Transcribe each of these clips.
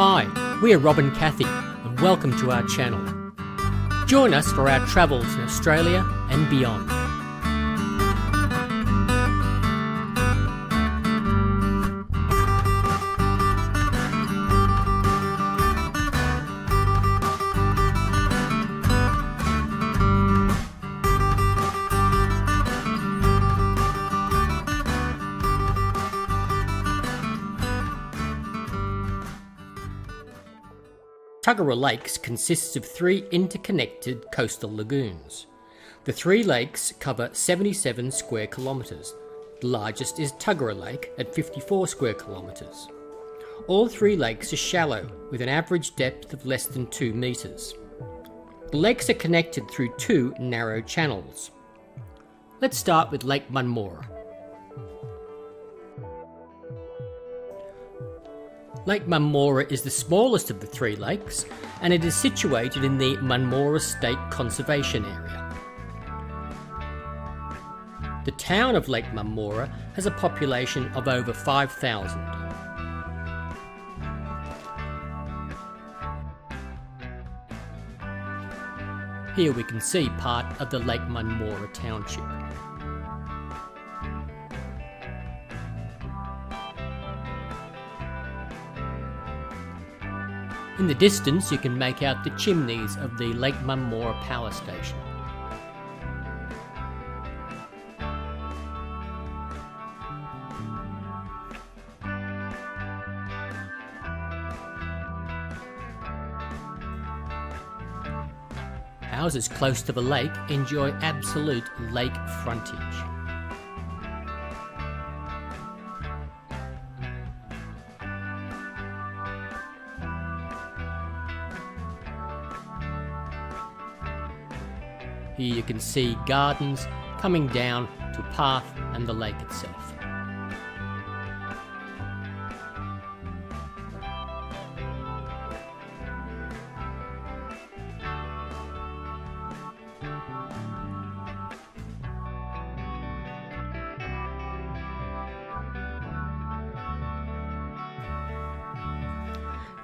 Hi, we are Rob and Kathy, and welcome to our channel. Join us for our travels in Australia and beyond. Tuggerah Lakes consists of 3 interconnected coastal lagoons. The 3 lakes cover 77 square kilometres. The largest is Tuggerah Lake at 54 square kilometres. All 3 lakes are shallow, with an average depth of less than 2 metres. The lakes are connected through 2 narrow channels. Let's start with Lake Munmorah. Lake Munmorah is the smallest of the 3 lakes, and it is situated in the Munmorah State Conservation Area. The town of Lake Munmorah has a population of over 5,000. Here we can see part of the Lake Munmorah township. In the distance you can make out the chimneys of the Lake Munmorah power station. Houses close to the lake enjoy absolute lake frontage. Here you can see gardens coming down to a path and the lake itself.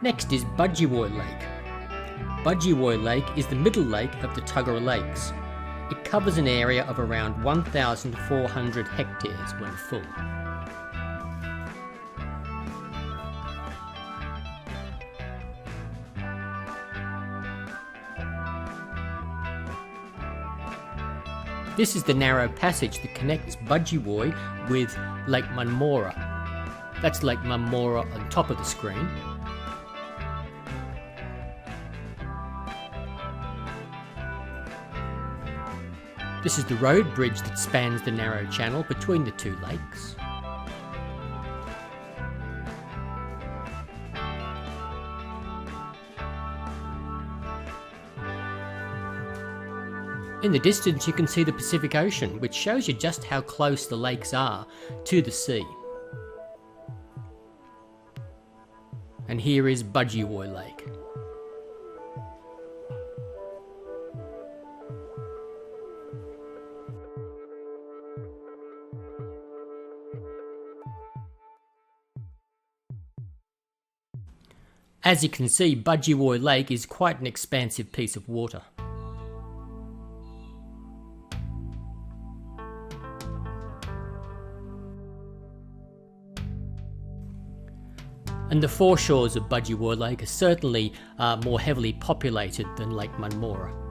Next is Budgewoi Lake. Budgewoi Lake is the middle lake of the Tuggerah Lakes. It covers an area of around 1,400 hectares when full. This is the narrow passage that connects Budgewoi with Lake Munmorah. That's Lake Munmorah on top of the screen. This is the road bridge that spans the narrow channel between the 2 lakes. In the distance you can see the Pacific Ocean, which shows you just how close the lakes are to the sea. And here is Budgewoi Lake. As you can see, Budgewoi Lake is quite an expansive piece of water. And the foreshores of Budgewoi Lake are certainly more heavily populated than Lake Munmorah.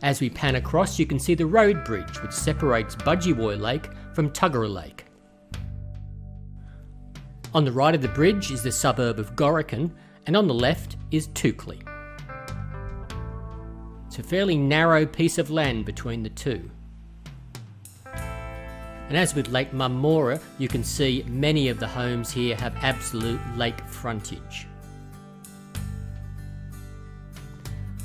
As we pan across, you can see the road bridge which separates Budgewoi Lake from Tuggerah Lake. On the right of the bridge is the suburb of Gorican, and on the left is Tuggerah. It's a fairly narrow piece of land between the 2. And as with Lake Munmorah, you can see many of the homes here have absolute lake frontage.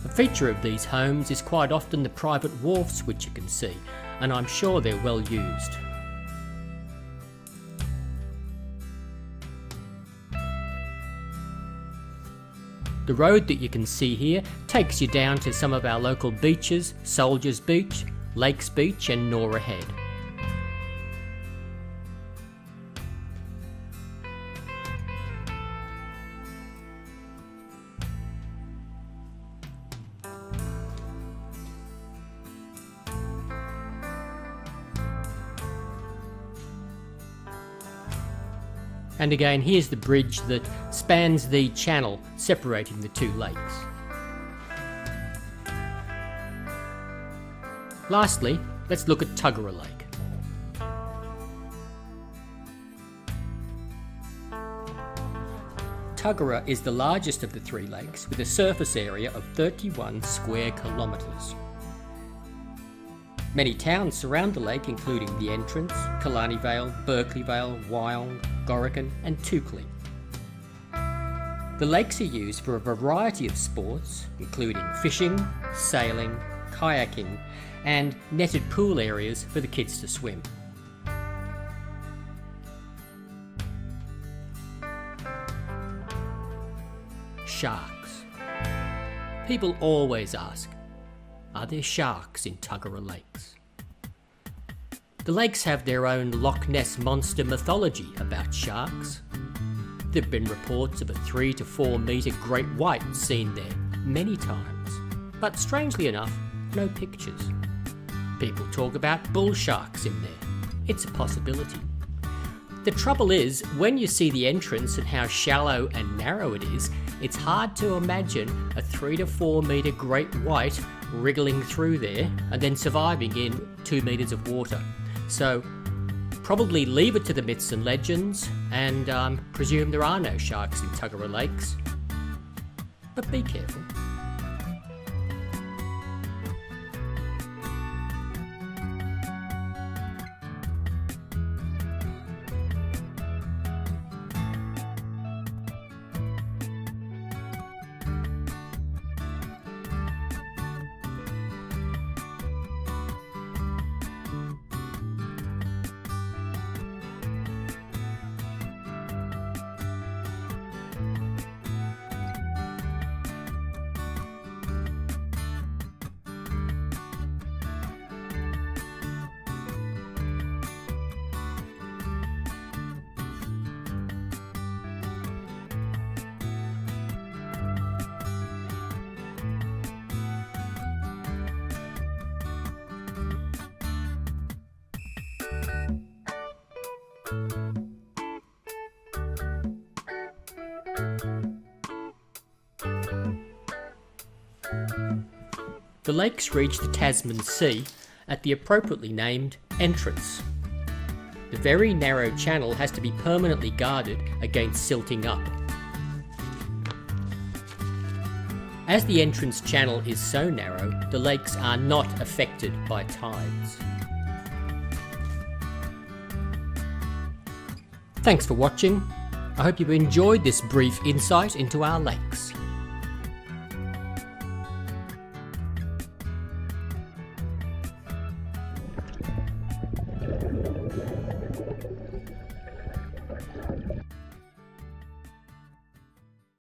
A feature of these homes is quite often the private wharfs which you can see, and I'm sure they're well used. The road that you can see here takes you down to some of our local beaches, Soldiers Beach, Lakes Beach and Norah Head. And again, here's the bridge that spans the channel separating the two lakes. Lastly, let's look at Tuggerah Lake. Tuggerah is the largest of the three lakes with a surface area of 31 square kilometres. Many towns surround the lake, including The Entrance, Killarney Vale, Berkeley Vale, Wyong, Gorican and Toukley. The lakes are used for a variety of sports, including fishing, sailing, kayaking and netted pool areas for the kids to swim. Sharks. People always ask, are there sharks in Tuggerah Lakes? The lakes have their own Loch Ness monster mythology about sharks. There have been reports of a 3 to 4 metre great white seen there many times, but strangely enough, no pictures. People talk about bull sharks in there. It's a possibility. The trouble is, when you see The Entrance and how shallow and narrow it is, it's hard to imagine a 3 to 4 metre great white wriggling through there and then surviving in 2 metres of water. So probably leave it to the myths and legends and presume there are no sharks in Tuggerah Lakes. But be careful. The lakes reach the Tasman Sea at the appropriately named Entrance. The very narrow channel has to be permanently guarded against silting up. As the Entrance channel is so narrow, the lakes are not affected by tides. Thanks for watching. I hope you've enjoyed this brief insight into our lakes.